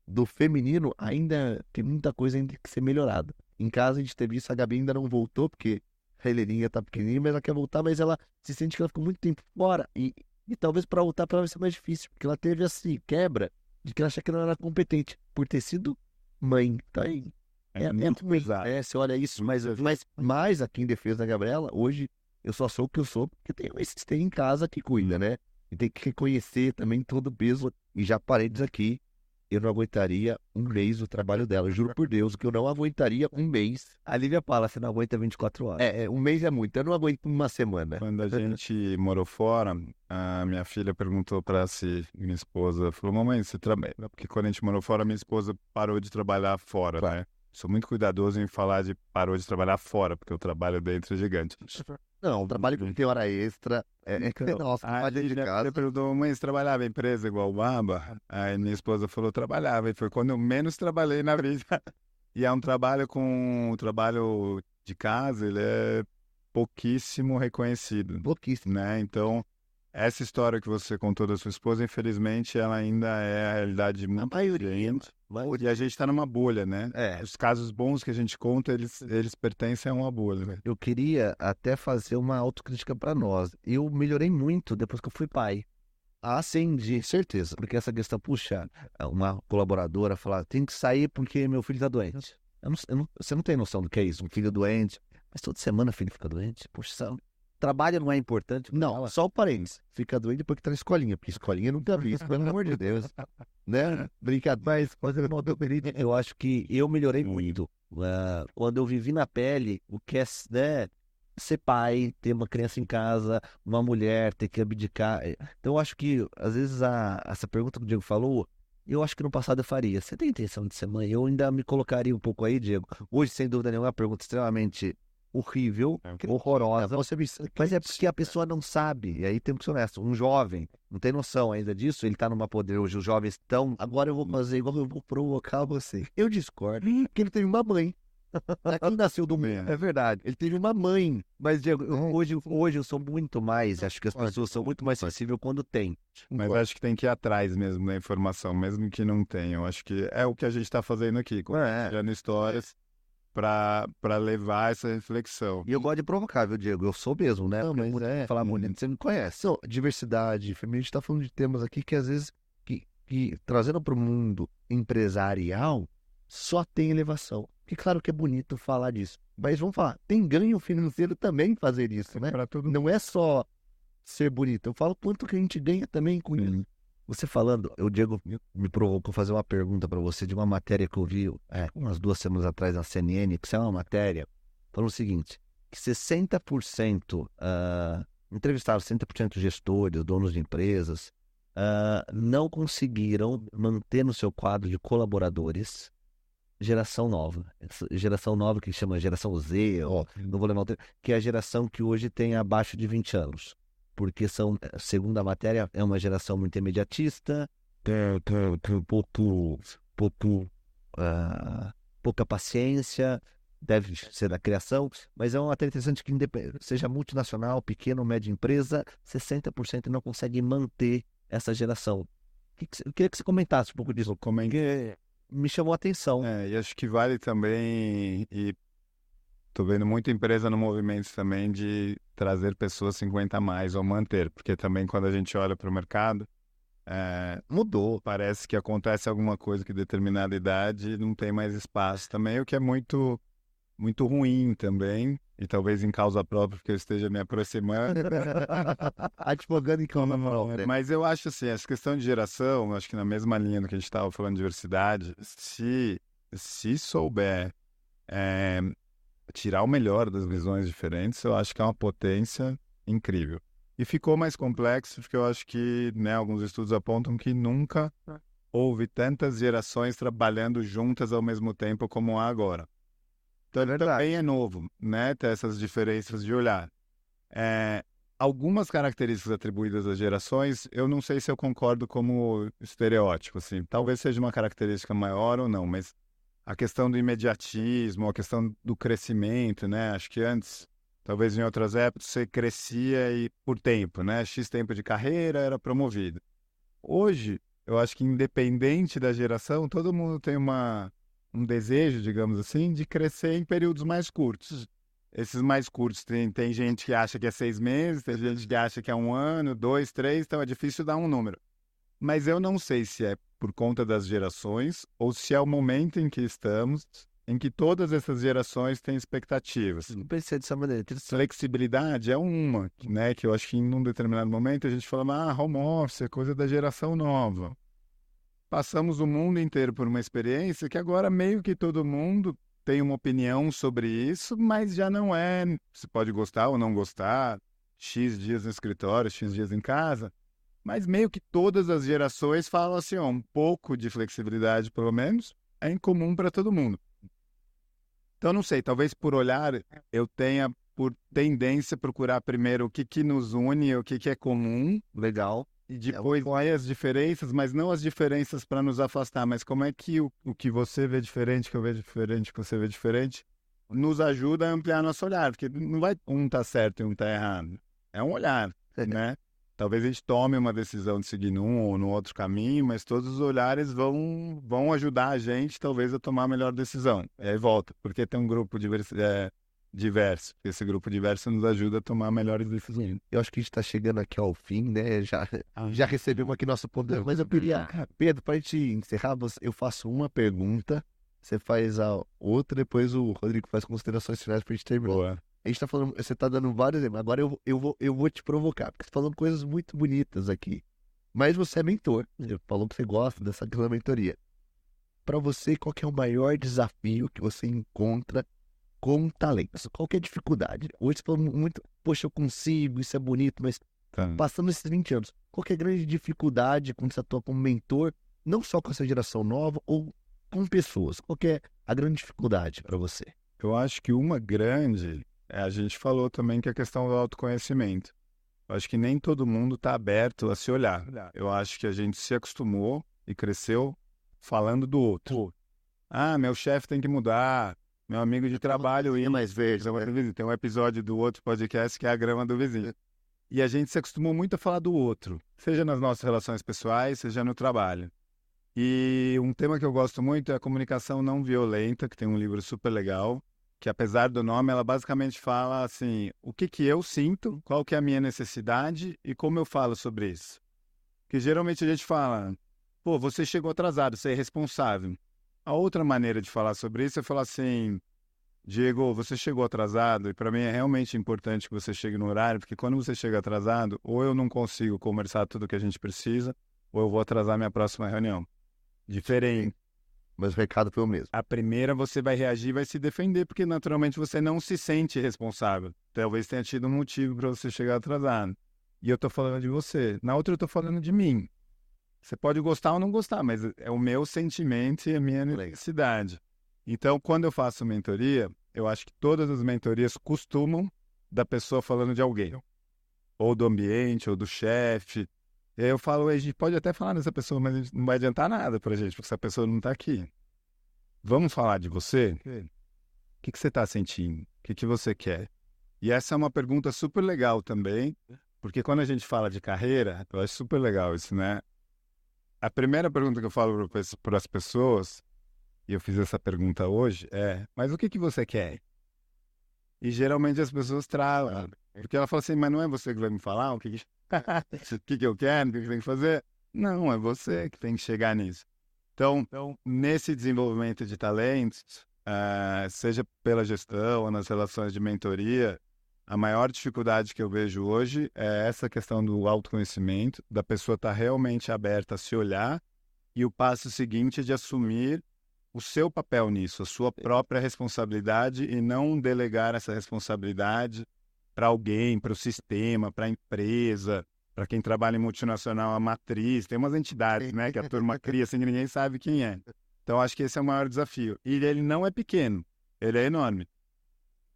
do feminino ainda tem muita coisa ainda que ser melhorada. Em casa a gente teve isso, a Gabi ainda não voltou, porque a Heleninha tá pequenininha, mas ela quer voltar, mas ela se sente que ela ficou muito tempo fora. E talvez para voltar para ela vai ser mais difícil, porque ela teve assim, quebra de que ela acha que não era competente por ter sido mãe. Tá aí. É muito pesado. Você olha isso, mas aqui em defesa da Gabriela, hoje eu só sou o que eu sou, porque tem um assistente em casa que cuida, né? E tem que reconhecer também todo o peso. E já parei disso aqui. Eu não aguentaria um mês o trabalho dela. Eu juro por Deus que eu não aguentaria um mês. A Lívia fala, você não aguenta 24 horas. Um mês é muito. Eu não aguento uma semana. Quando a gente morou fora, a minha filha perguntou para minha esposa, falou, mamãe, você trabalha? Porque quando a gente morou fora, minha esposa parou de trabalhar fora, né? Sou muito cuidadoso em falar de parou de trabalhar fora, porque o trabalho dentro é gigante. Não, o trabalho que tem hora extra. Nossa, trabalho de casa. Ela perguntou, mãe, você trabalhava em empresa igual o Baba? Aí minha esposa falou, trabalhava. E foi quando eu menos trabalhei na vida. E é um trabalho de casa, ele é pouquíssimo reconhecido. Pouquíssimo. Né? Então, essa história que você contou da sua esposa, infelizmente, ela ainda é a realidade de muita gente. E a gente está numa bolha, né? Os casos bons que a gente conta, eles pertencem a uma bolha. Né? Eu queria até fazer uma autocrítica para nós. Eu melhorei muito depois que eu fui pai. Ah, sim, de certeza. Porque essa questão, puxa, uma colaboradora falar, tem que sair porque meu filho está doente. Você não tem noção do que é isso, um filho doente. Mas toda semana o filho fica doente. Puxa, trabalho não é importante? Não, só o parênteses. Fica doente depois que tá na escolinha, porque escolinha nunca vi isso, pelo amor de Deus. Né? Brincadeira, mas eu acho que eu melhorei muito. Quando eu vivi na pele, o que é, né, ser pai, ter uma criança em casa, uma mulher, ter que abdicar. Então eu acho que, às vezes, essa pergunta que o Diego falou, eu acho que no passado eu faria. Você tem intenção de ser mãe? Eu ainda me colocaria um pouco aí, Diego. Hoje, sem dúvida nenhuma, é uma pergunta extremamente horrível, horrorosa, mas é porque a pessoa não sabe, e aí temos que ser honesto, um jovem não tem noção ainda disso, ele tá numa poder, hoje os jovens estão, agora eu vou fazer igual, eu vou provocar você. Eu discordo, porque ele teve uma mãe, Aqui nasceu do Também é verdade. Ele teve uma mãe. Mas, Diego, hoje eu sou muito mais. Acho que as Pode. pessoas são muito mais sensíveis quando tem. Mas acho que tem que ir atrás mesmo da informação, mesmo que não tenha. Eu acho que é o que a gente está fazendo aqui, compartilhando histórias para levar essa reflexão. E eu gosto de provocar, viu, Diego? Eu sou mesmo, né? Não, Porque mas muito falar bonito, você me conhece. Não, diversidade, feminino, a gente tá falando de temas aqui que às vezes, que trazendo para o mundo empresarial, só tem elevação. E claro que é bonito falar disso. Mas vamos falar, tem ganho financeiro também em fazer isso, né? Para tudo. Não é só ser bonito. Eu falo quanto que a gente ganha também com isso. Você falando, o Diego me provocou fazer uma pergunta para você de uma matéria que eu vi umas 2 semanas atrás na CNN, que é uma matéria falando o seguinte, que 60%, entrevistaram 60% de gestores, donos de empresas, não conseguiram manter no seu quadro de colaboradores geração nova. Essa geração nova que chama geração Z, não vou lembrar o termo, que é a geração que hoje tem abaixo de 20 anos. Porque segundo a matéria, é uma geração muito imediatista, tem pouca paciência, deve ser da criação, mas é uma matéria interessante que seja multinacional, pequena ou média empresa, 60% não consegue manter essa geração. Eu queria que você comentasse um pouco disso, porque me chamou a atenção. E acho que vale também, e tô vendo muita empresa no movimento também de trazer pessoas 50 a mais ou manter, porque também quando a gente olha para o mercado, Mudou. parece que acontece alguma coisa que determinada idade não tem mais espaço também, o que é muito, muito ruim também, e talvez em causa própria, porque eu esteja me aproximando. Advogando em causa própria. Mas eu acho assim, essa questão de geração, acho que na mesma linha do que a gente estava falando de diversidade, se souber tirar o melhor das visões diferentes, eu acho que é uma potência incrível. E ficou mais complexo, porque eu acho que, né, alguns estudos apontam que nunca houve tantas gerações trabalhando juntas ao mesmo tempo como há agora. Então, também é novo, né, ter essas diferenças de olhar. Algumas características atribuídas às gerações, eu não sei se eu concordo como estereótipo, assim. Talvez seja uma característica maior ou não, mas a questão do imediatismo, a questão do crescimento, né? Acho que antes, talvez em outras épocas, você crescia e por tempo, né? X tempo de carreira era promovido. Hoje, eu acho que independente da geração, todo mundo tem um desejo, digamos assim, de crescer em períodos mais curtos. Esses mais curtos, tem gente que acha que é 6 meses, tem gente que acha que é 1 ano, 2, 3, então é difícil dar um número. Mas eu não sei se é por conta das gerações ou se é o momento em que estamos, em que todas essas gerações têm expectativas. Não pensei dessa maneira. Flexibilidade é uma, né, que eu acho que em um determinado momento a gente fala, home office é coisa da geração nova. Passamos o mundo inteiro por uma experiência que agora meio que todo mundo tem uma opinião sobre isso, mas já não é, você pode gostar ou não gostar, X dias no escritório, X dias em casa, mas meio que todas as gerações falam assim, um pouco de flexibilidade, pelo menos, é incomum para todo mundo. Então, não sei, talvez por olhar, eu tenha por tendência procurar primeiro o que nos une, o que é comum. Legal. E depois vai as diferenças, mas não as diferenças para nos afastar, mas como é que o que você vê diferente, que eu vejo diferente, que você vê diferente, nos ajuda a ampliar nosso olhar, porque não vai tá certo e tá errado. É um olhar, né? Talvez a gente tome uma decisão de seguir num ou no outro caminho, mas todos os olhares vão ajudar a gente, talvez, a tomar a melhor decisão. E aí volta, porque tem um grupo diverso. Esse grupo diverso nos ajuda a tomar melhores decisões. Eu acho que a gente está chegando aqui ao fim, né? Já recebemos aqui nosso ponto. Mas eu queria, Pedro, para a gente encerrar, eu faço uma pergunta, você faz a outra, depois o Rodrigo faz considerações finais para a gente terminar. Boa. A gente tá falando, você tá dando vários exemplos. Agora eu vou te provocar, porque você tá falando coisas muito bonitas aqui. Mas você é mentor. Você falou que você gosta dessa mentoria. Para você, qual que é o maior desafio que você encontra com talentos? Qual que é a dificuldade? Hoje você falou muito, poxa, eu consigo, isso é bonito, mas passando esses 20 anos, qual que é a grande dificuldade quando você atua como mentor, não só com essa geração nova, ou com pessoas? Qual que é a grande dificuldade para você? Eu acho que uma grande... a gente falou também que a questão do autoconhecimento. Eu acho que nem todo mundo está aberto a se olhar. Eu acho que a gente se acostumou e cresceu falando do outro. Meu chefe tem que mudar. Meu amigo de trabalho É mais verde. grama do vizinho. Tem um episódio do outro podcast que é a grama do vizinho. E a gente se acostumou muito a falar do outro, seja nas nossas relações pessoais, seja no trabalho. E um tema que eu gosto muito é a comunicação não violenta, que tem um livro super legal, que apesar do nome, ela basicamente fala assim, o que que eu sinto, qual que é a minha necessidade e como eu falo sobre isso. Porque geralmente a gente fala, pô, você chegou atrasado, você é responsável. A outra maneira de falar sobre isso é falar assim, Diego, você chegou atrasado e para mim é realmente importante que você chegue no horário, porque quando você chega atrasado, ou eu não consigo conversar tudo o que a gente precisa, ou eu vou atrasar minha próxima reunião. Diferente. Mas o recado foi o mesmo. A primeira você vai reagir, vai se defender, porque naturalmente você não se sente responsável. Talvez tenha tido um motivo para você chegar atrasado. E eu tô falando de você. Na outra eu tô falando de mim. Você pode gostar ou não gostar, mas é o meu sentimento e a minha necessidade. Então, quando eu faço mentoria, eu acho que todas as mentorias costumam da pessoa falando de alguém. Ou do ambiente, ou do chefe. E aí eu falo, a gente pode até falar dessa pessoa, mas não vai adiantar nada pra gente, porque essa pessoa não tá aqui. Vamos falar de você? O que você tá sentindo? O que você quer? E essa é uma pergunta super legal também, porque quando a gente fala de carreira, eu acho super legal isso, né? A primeira pergunta que eu falo para as pessoas, e eu fiz essa pergunta hoje, é: mas o que você quer? E geralmente as pessoas travam, porque ela fala assim: mas não é você que vai me falar o que eu quero, o que tem que fazer? Não, é você que tem que chegar nisso. Então nesse desenvolvimento de talentos, seja pela gestão ou nas relações de mentoria, a maior dificuldade que eu vejo hoje é essa questão do autoconhecimento, da pessoa estar realmente aberta a se olhar, e o passo seguinte é de assumir o seu papel nisso, a sua própria responsabilidade, e não delegar essa responsabilidade para alguém, para o sistema, para a empresa, para quem trabalha em multinacional, a matriz. Tem umas entidades, né, que a turma cria assim que ninguém sabe quem é. Então, acho que esse é o maior desafio. E ele não é pequeno, ele é enorme.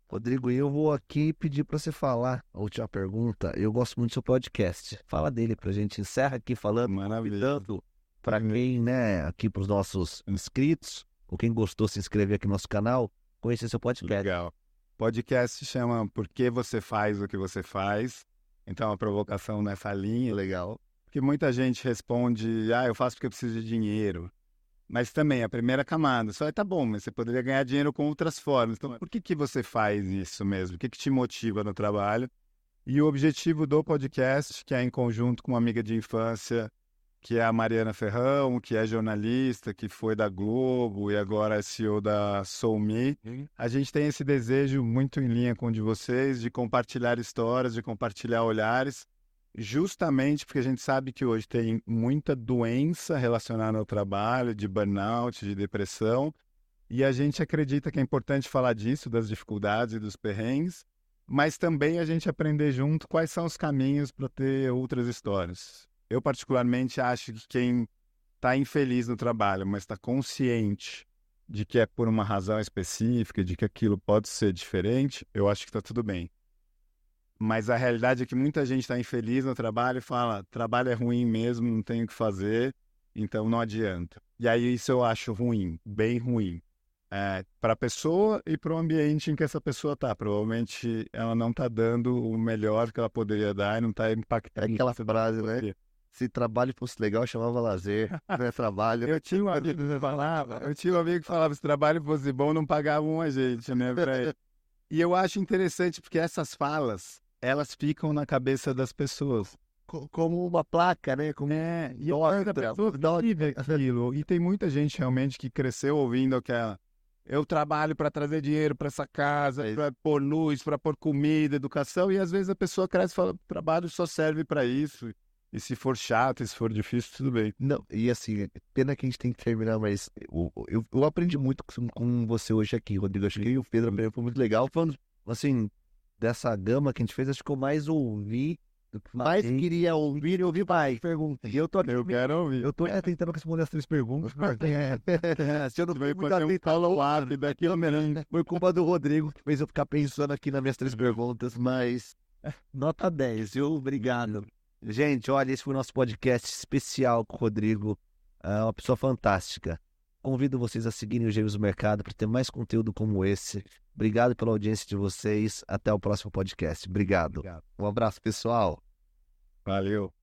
Rodrigo, eu vou aqui pedir para você falar a última pergunta. Eu gosto muito do seu podcast. Fala dele pra gente. Encerra aqui falando, convidando para quem, né, aqui para os nossos inscritos, ou quem gostou, se inscrever aqui no nosso canal, conhecer seu podcast. Legal. Podcast se chama Por que Você Faz o que Você Faz. Então, uma provocação nessa linha. Legal. Porque muita gente responde, eu faço porque eu preciso de dinheiro. Mas também, a primeira camada, só tá bom, mas você poderia ganhar dinheiro com outras formas. Então, por que você faz isso mesmo? O que te motiva no trabalho? E o objetivo do podcast, que é em conjunto com uma amiga de infância, que é a Mariana Ferrão, que é jornalista, que foi da Globo e agora é CEO da SoulMe. A gente tem esse desejo muito em linha com o de vocês, de compartilhar histórias, de compartilhar olhares, justamente porque a gente sabe que hoje tem muita doença relacionada ao trabalho, de burnout, de depressão, e a gente acredita que é importante falar disso, das dificuldades e dos perrengues, mas também a gente aprender junto quais são os caminhos para ter outras histórias. Eu particularmente acho que quem está infeliz no trabalho, mas está consciente de que é por uma razão específica, de que aquilo pode ser diferente, eu acho que está tudo bem. Mas a realidade é que muita gente está infeliz no trabalho e fala, trabalho é ruim mesmo, não tenho o que fazer, então não adianta. E aí isso eu acho ruim, bem ruim. Para a pessoa e para o ambiente em que essa pessoa está. Provavelmente ela não está dando o melhor que ela poderia dar e não está impactando. É aquela frase, né? Se trabalho fosse legal, chamava lazer, não é trabalho. Eu tinha um amigo que falava, se trabalho fosse bom, não pagavam a gente, né? E eu acho interessante porque essas falas, elas ficam na cabeça das pessoas. Como uma placa, né? Como e a pessoa vive aquilo. E tem muita gente realmente que cresceu ouvindo aquela... Eu trabalho para trazer dinheiro para essa casa, para pôr luz, para pôr comida, educação, e às vezes a pessoa cresce e fala, trabalho só serve para isso. E se for chato, se for difícil, tudo bem. Não, e assim, pena que a gente tem que terminar, mas eu aprendi muito com você hoje aqui, Rodrigo. Acho que eu e o Pedro aprendemos, foi muito legal. Falando, assim, dessa gama que a gente fez, acho que eu mais ouvi, mais queria ouvir e ouvir mais perguntas. E eu tô aqui, eu quero ouvir. Eu tô tentando responder as 3 perguntas. Se eu não fui muito atento, daqui foi culpa do Rodrigo, que fez eu ficar pensando aqui nas minhas 3 perguntas, mas nota 10, viu? Obrigado. Gente, olha, esse foi o nosso podcast especial com o Rodrigo, uma pessoa fantástica. Convido vocês a seguirem o Gêmeos do Mercado para ter mais conteúdo como esse. Obrigado pela audiência de vocês. Até o próximo podcast. Obrigado. Um abraço, pessoal. Valeu.